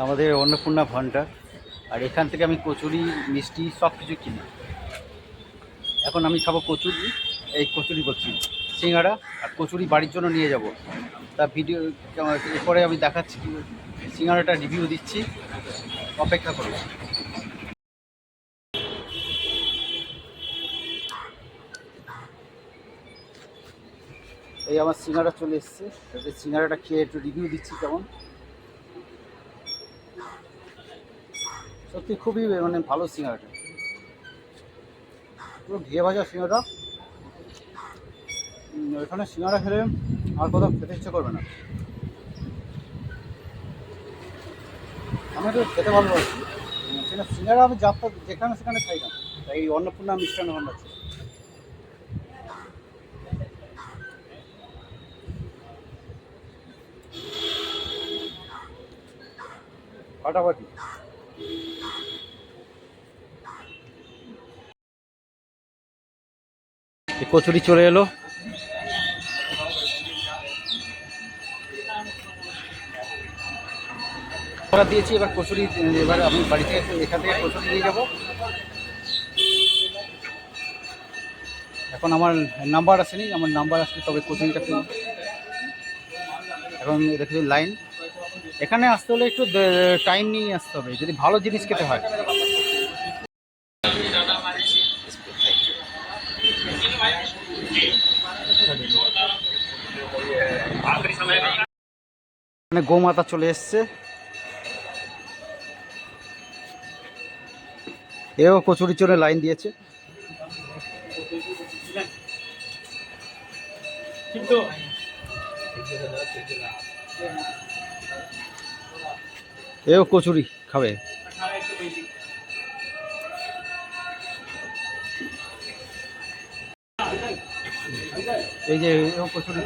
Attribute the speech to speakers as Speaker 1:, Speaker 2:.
Speaker 1: আমাদের অন্নপূর্ণা ভান্ডার। আর এখান থেকে আমি কচুরি, মিষ্টি সব কিছু কিনি। এখন আমি খাবো কচুরি, এই কচুরি বলছি সিঙ্গাড়া আর কচুরি বাড়ির জন্য নিয়ে যাব। তা ভিডিও এরপরে আমি দেখাচ্ছি, সিঙ্গাড়াটা রিভিউ দিচ্ছি, অপেক্ষা করুন। এই আমার সিঙ্গাড়া চলে এসছে, সিঙ্গাড়াটা খেয়ে একটু রিভিউ দিচ্ছি কেমন। সত্যি খুবই মানে ভালো সিঙ্গাড়াটা, পুরো ঘিয়ে ভাজা সিঙ্গাড়া। এখানে সিঙ্গাড়া খেলে আর কোথাও খেতে ইচ্ছে করবে না। আমি তো খেতে ভালোবাসি, সেটা সিঙ্গাড়া আমি যাত্রা যেখানে সেখানে খাই না। এই অন্নপূর্ণা মিষ্টান্ন ভান্ডার আছে। ফাটাফাটি। এই কচুরি চলে এলো। অর্ডার দিয়েছি, এবার কচুরি, এবার আমি বাড়ি থেকে এখান থেকে কচুরি নিয়ে যাব। এখন আমার নাম্বার আসেনি, আমার নাম্বার আসলে তবে কচুরিটা কিনব। এখন দেখছি লাইন, এখানে আসতে হলে একটু টাইম নিয়ে আসতে হবে যদি ভালো জিনিস খেতে হয়। মানে গোমাতা চলে এসছে, এও কচুরির জন্য লাইন দিয়েছে। এও কচুরি খাবে। এই যে এও কচুরি